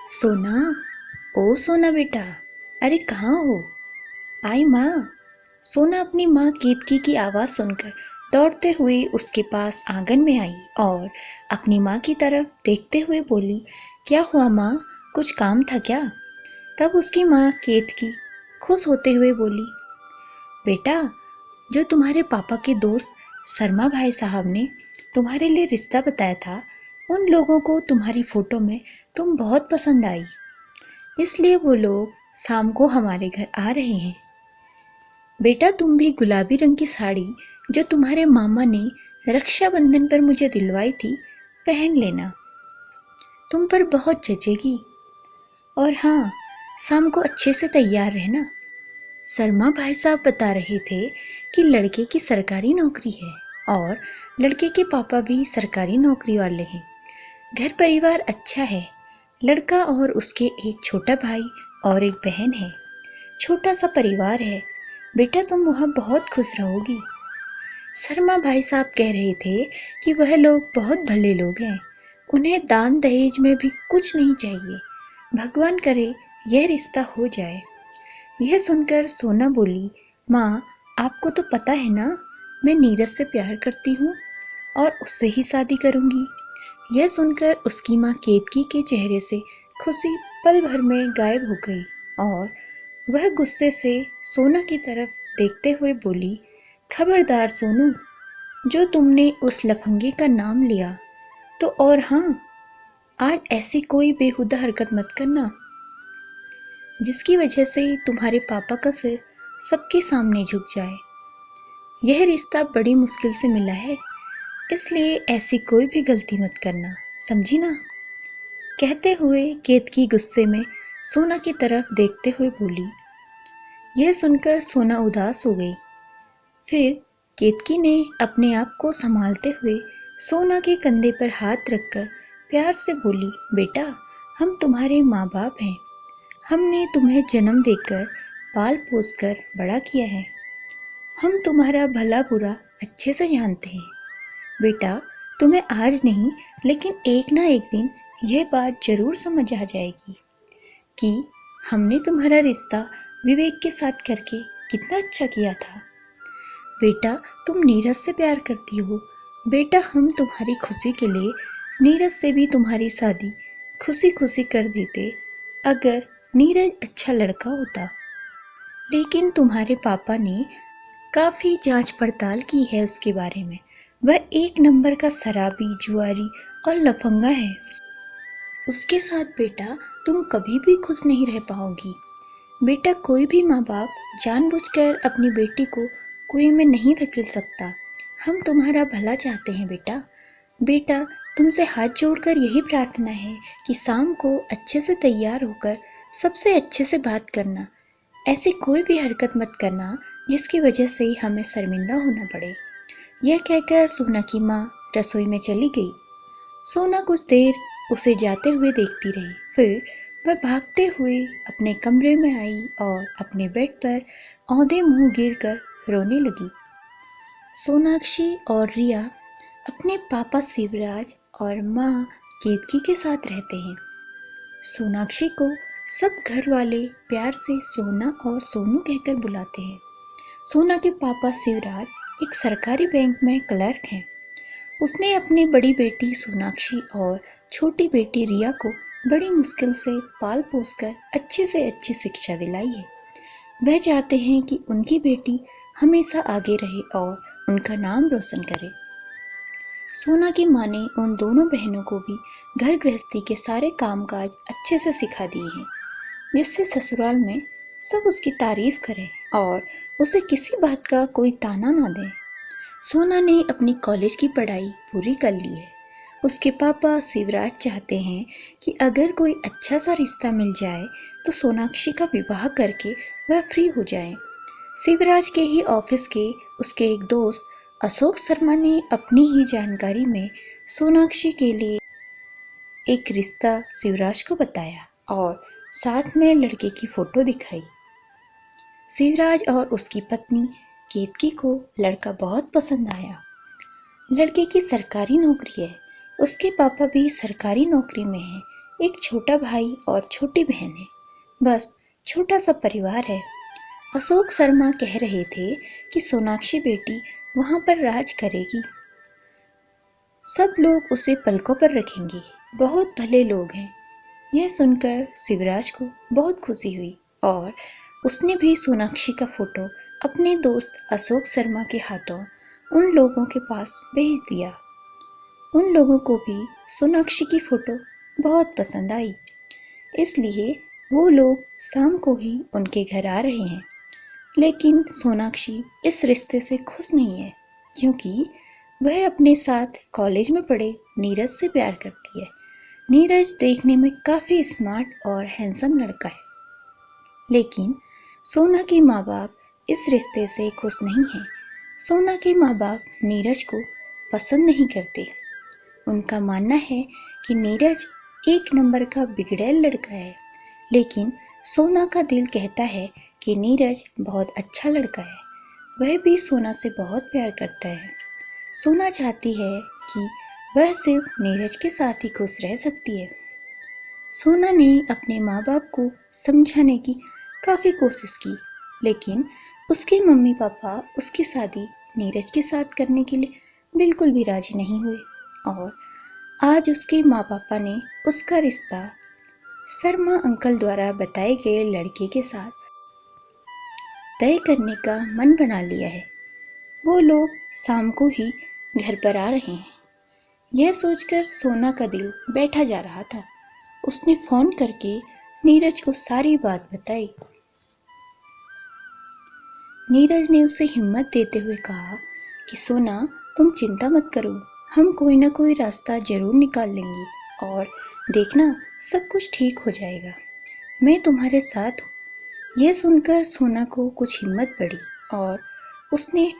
सोना, ओ सोना बेटा, अरे कहाँ हो? आई माँ। सोना अपनी माँ केतकी की आवाज़ सुनकर दौड़ते हुए उसके पास आंगन में आई और अपनी माँ की तरफ देखते हुए बोली, क्या हुआ माँ, कुछ काम था क्या? तब उसकी माँ केतकी खुश होते हुए बोली, बेटा, जो तुम्हारे पापा के दोस्त शर्मा भाई साहब ने तुम्हारे लिए रिश्ता बताया था, उन लोगों को तुम्हारी फ़ोटो में तुम बहुत पसंद आई, इसलिए वो लोग शाम को हमारे घर आ रहे हैं। बेटा, तुम भी गुलाबी रंग की साड़ी जो तुम्हारे मामा ने रक्षाबंधन पर मुझे दिलवाई थी, पहन लेना, तुम पर बहुत जचेगी। और हाँ, शाम को अच्छे से तैयार रहना। शर्मा भाई साहब बता रहे थे कि लड़के की सरकारी नौकरी है और लड़के के पापा भी सरकारी नौकरी वाले हैं। घर परिवार अच्छा है। लड़का और उसके एक छोटा भाई और एक बहन है। छोटा सा परिवार है। बेटा, तुम वहाँ बहुत खुश रहोगी। शर्मा भाई साहब कह रहे थे कि वह लोग बहुत भले लोग हैं। उन्हें दान दहेज में भी कुछ नहीं चाहिए। भगवान करे यह रिश्ता हो जाए। यह सुनकर सोना बोली, माँ, आपको तो पता है ना, मैं नीरज से प्यार करती हूँ और उससे ही शादी करूँगी। यह सुनकर उसकी माँ केतकी के चेहरे से खुशी पल भर में गायब हो गई और वह गुस्से से सोना की तरफ देखते हुए बोली, खबरदार सोनू, जो तुमने उस लफंगे का नाम लिया तो, और हाँ, आज ऐसी कोई बेहुदा हरकत मत करना जिसकी वजह से तुम्हारे पापा का सिर सबके सामने झुक जाए। यह रिश्ता बड़ी मुश्किल से मिला है, इसलिए ऐसी कोई भी गलती मत करना, समझी ना? कहते हुए केतकी गुस्से में सोना की तरफ देखते हुए बोली। यह सुनकर सोना उदास हो गई। फिर केतकी ने अपने आप को संभालते हुए सोना के कंधे पर हाथ रखकर प्यार से बोली, बेटा, हम तुम्हारे माँ बाप हैं। हमने तुम्हें जन्म देकर पाल पोस कर बड़ा किया है। हम तुम्हारा भला बुरा अच्छे से जानते हैं। बेटा, तुम्हें आज नहीं लेकिन एक ना एक दिन यह बात जरूर समझ आ जाएगी कि हमने तुम्हारा रिश्ता विवेक के साथ करके कितना अच्छा किया था। बेटा, तुम नीरज से प्यार करती हो। बेटा, हम तुम्हारी खुशी के लिए नीरज से भी तुम्हारी शादी खुशी खुशी कर देते अगर नीरज अच्छा लड़का होता। लेकिन तुम्हारे पापा ने काफ़ी जांच पड़ताल की है उसके बारे में। वह एक नंबर का शराबी, जुआरी और लफंगा है। उसके साथ बेटा तुम कभी भी खुश नहीं रह पाओगी। बेटा, कोई भी माँ बाप जानबूझकर अपनी बेटी को कुएं में नहीं धकेल सकता। हम तुम्हारा भला चाहते हैं बेटा। बेटा, तुमसे हाथ जोड़कर यही प्रार्थना है कि शाम को अच्छे से तैयार होकर सबसे अच्छे से बात करना। ऐसी कोई भी हरकत मत करना जिसकी वजह से हमें शर्मिंदा होना पड़े। यह कहकर सोना की माँ रसोई में चली गई। सोना कुछ देर उसे जाते हुए देखती रही। फिर वह भागते हुए अपने कमरे में आई और अपने बेड पर औंधे मुंह गिरकर रोने लगी। सोनाक्षी और रिया अपने पापा शिवराज और माँ केतकी के साथ रहते हैं। सोनाक्षी को सब घर वाले प्यार से सोना और सोनू कहकर बुलाते हैं। सोना के पापा शिवराज एक सरकारी बैंक में क्लर्क हैं। उसने अपनी बड़ी बेटी सोनाक्षी और छोटी बेटी रिया को बड़ी मुश्किल से पाल पोस कर अच्छे से अच्छी शिक्षा दिलाई है। वह चाहते हैं कि उनकी बेटी हमेशा आगे रहे और उनका नाम रोशन करे। सोना की माँ ने उन दोनों बहनों को भी घर गृहस्थी के सारे कामकाज अच्छे से सिखा दिए हैं, जिससे ससुराल में सब उसकी तारीफ करें और उसे किसी बात का कोई ताना ना दें। सोना ने अपनी कॉलेज की पढ़ाई पूरी कर ली है। उसके पापा शिवराज चाहते हैं कि अगर कोई अच्छा सा रिश्ता मिल जाए तो सोनाक्षी का विवाह करके वह फ्री हो जाए। शिवराज के ही ऑफिस के उसके एक दोस्त अशोक शर्मा ने अपनी ही जानकारी में सोनाक्षी के लिए एक रिश्ता शिवराज को बताया और साथ में लड़के की फोटो दिखाई। शिवराज और उसकी पत्नी केतकी को लड़का बहुत पसंद आया। लड़के की सरकारी नौकरी है। उसके पापा भी सरकारी नौकरी में हैं, एक छोटा भाई और छोटी बहन है। बस छोटा सा परिवार है। अशोक शर्मा कह रहे थे कि सोनाक्षी बेटी वहाँ पर राज करेगी। सब लोग उसे पलकों पर रखेंगे। बहुत भले लोग हैं। यह सुनकर शिवराज को बहुत खुशी हुई और उसने भी सोनाक्षी का फोटो अपने दोस्त अशोक शर्मा के हाथों उन लोगों के पास भेज दिया। उन लोगों को भी सोनाक्षी की फोटो बहुत पसंद आई, इसलिए वो लोग शाम को ही उनके घर आ रहे हैं। लेकिन सोनाक्षी इस रिश्ते से खुश नहीं है, क्योंकि वह अपने साथ कॉलेज में पढ़े नीरज से प्यार करती है। नीरज देखने में काफ़ी स्मार्ट और हैंडसम लड़का है, लेकिन सोना के माँ बाप इस रिश्ते से खुश नहीं हैं। सोना के माँ बाप नीरज को पसंद नहीं करते। उनका मानना है कि नीरज एक नंबर का बिगड़ैल लड़का है, लेकिन सोना का दिल कहता है कि नीरज बहुत अच्छा लड़का है। वह भी सोना से बहुत प्यार करता है। सोना चाहती है कि वह सिर्फ नीरज के साथ ही खुश रह सकती है। सोना ने अपने माँ बाप को समझाने की काफ़ी कोशिश की, लेकिन उसके मम्मी पापा उसकी शादी नीरज के साथ करने के लिए बिल्कुल भी राजी नहीं हुए और आज उसके माँ पापा ने उसका रिश्ता शर्मा अंकल द्वारा बताए गए लड़के के साथ तय करने का मन बना लिया है। वो लोग शाम को ही घर पर आ रहे हैं। यह सोचकर सोना का दिल बैठा जा रहा था। उसने फोन करके नीरज को सारी बात बताई। नीरज ने उसे हिम्मत देते हुए कहा कि सोना, तुम चिंता मत करो, हम कोई ना कोई रास्ता जरूर निकाल लेंगे और देखना सब कुछ ठीक हो जाएगा। मैं तुम्हारे साथ हूँ। यह सुनकर सोना को कुछ हिम्मत बढ़ी और उसने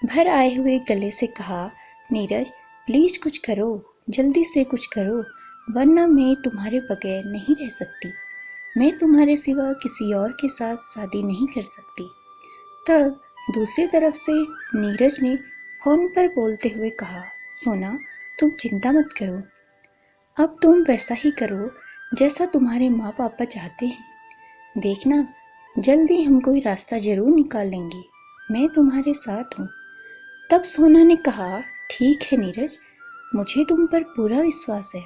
भर आए हुए गले से कहा, नीरज प्लीज कुछ करो, जल्दी से कुछ करो, वरना मैं तुम्हारे बगैर नहीं रह सकती। मैं तुम्हारे सिवा किसी और के साथ शादी नहीं कर सकती। तब दूसरी तरफ से नीरज ने फोन पर बोलते हुए कहा, सोना तुम चिंता मत करो, अब तुम वैसा ही करो जैसा तुम्हारे माँ पापा चाहते हैं। देखना जल्दी हम कोई रास्ता जरूर निकाल लेंगे, मैं तुम्हारे साथ हूँ। तब सोना ने कहा, ठीक है नीरज, मुझे तुम पर पूरा विश्वास है।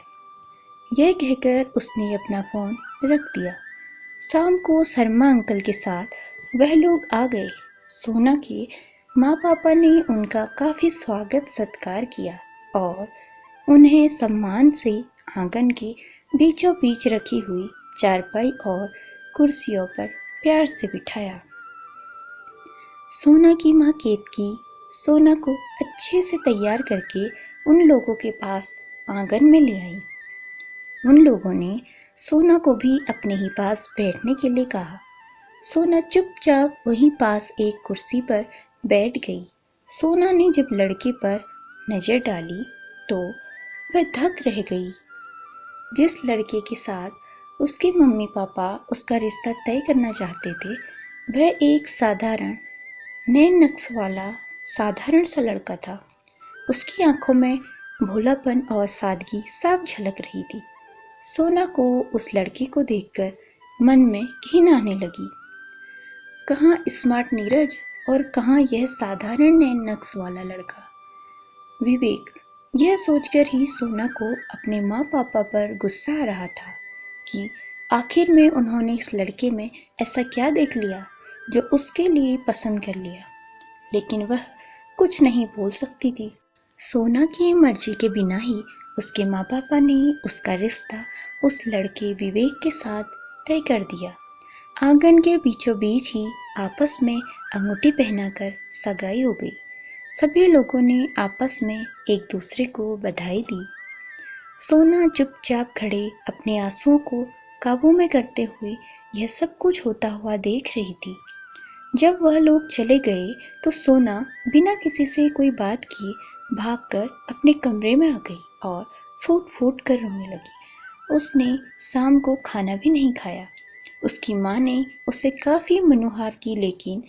यह कहकर उसने अपना फ़ोन रख दिया। शाम को शर्मा अंकल के साथ वह लोग आ गए। सोना के माँ पापा ने उनका काफ़ी स्वागत सत्कार किया और उन्हें सम्मान से आंगन के बीचों बीच रखी हुई चारपाई और कुर्सियों पर प्यार से बिठाया। सोना की माँ केतकी सोना को अच्छे से तैयार करके उन लोगों के पास आंगन में ले आई। उन लोगों ने सोना को भी अपने ही पास बैठने के लिए कहा। सोना चुपचाप वहीं पास एक कुर्सी पर बैठ गई। सोना ने जब लड़के पर नज़र डाली तो वह दंग रह गई। जिस लड़के के साथ उसके मम्मी पापा उसका रिश्ता तय करना चाहते थे, वह एक साधारण नैन नक्श वाला साधारण सा लड़का था। उसकी आंखों में भोलापन और सादगी साफ झलक रही थी। सोना को उस लड़के को देखकर मन में घिन आने लगी। कहाँ स्मार्ट नीरज और कहाँ यह साधारण नैन नक्श वाला लड़का विवेक। यह सोचकर ही सोना को अपने माँ पापा पर गुस्सा आ रहा था कि आखिर में उन्होंने इस लड़के में ऐसा क्या देख लिया जो उसके लिए पसंद कर लिया, लेकिन वह कुछ नहीं बोल सकती थी। सोना की मर्जी के बिना ही उसके माँ पापा ने उसका रिश्ता उस लड़के विवेक के साथ तय कर दिया। आंगन के बीचों बीच ही आपस में अंगूठी पहनाकर सगाई हो गई। सभी लोगों ने आपस में एक दूसरे को बधाई दी। सोना चुपचाप खड़े अपने आंसुओं को काबू में करते हुए यह सब कुछ होता हुआ देख रही थी। जब वह लोग चले गए तो सोना बिना किसी से कोई बात किए भागकर अपने कमरे में आ गई और फूट फूट कर रोने लगी। उसने शाम को खाना भी नहीं खाया। उसकी माँ ने उसे काफ़ी मनुहार की, लेकिन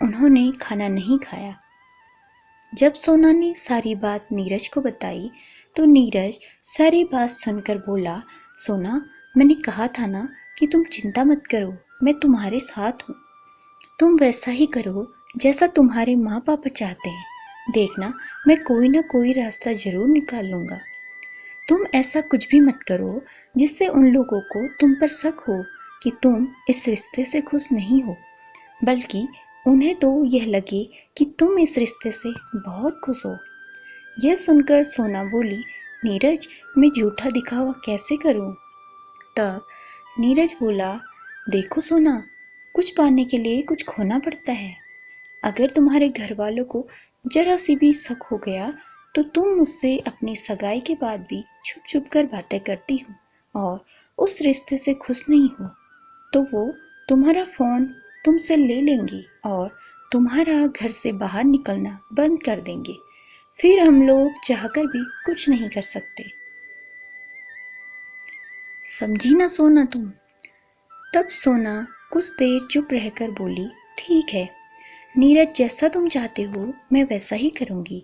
उन्होंने खाना नहीं खाया। जब सोना ने सारी बात नीरज को बताई तो नीरज सारी बात सुनकर बोला, सोना, मैंने कहा था ना कि तुम चिंता मत करो, मैं तुम्हारे साथ हूँ। तुम वैसा ही करो जैसा तुम्हारे माँ पापा चाहते हैं। देखना, मैं कोई ना कोई रास्ता जरूर निकाल लूँगा। तुम ऐसा कुछ भी मत करो जिससे उन लोगों को तुम पर शक हो कि तुम इस रिश्ते से खुश नहीं हो, बल्कि उन्हें तो यह लगे कि तुम इस रिश्ते से बहुत खुश हो। यह सुनकर सोना बोली, नीरज, मैं झूठा दिखावा कैसे करूं? तब नीरज बोला, देखो सोना, कुछ पाने के लिए कुछ खोना पड़ता है। अगर तुम्हारे घर वालों को जरा सी भी शक हो गया तो तुम मुझसे अपनी सगाई के बाद भी छुप छुप कर बातें करती हो और उस रिश्ते से खुश नहीं हो, तो वो तुम्हारा फ़ोन तुमसे ले लेंगे और तुम्हारा घर से बाहर निकलना बंद कर देंगे। फिर हम लोग चाहकर भी कुछ नहीं कर सकते। समझी ना सोना तुम? तब सोना कुछ देर चुप रहकर बोली, ठीक है नीरज, जैसा तुम चाहते हो मैं वैसा ही करूँगी।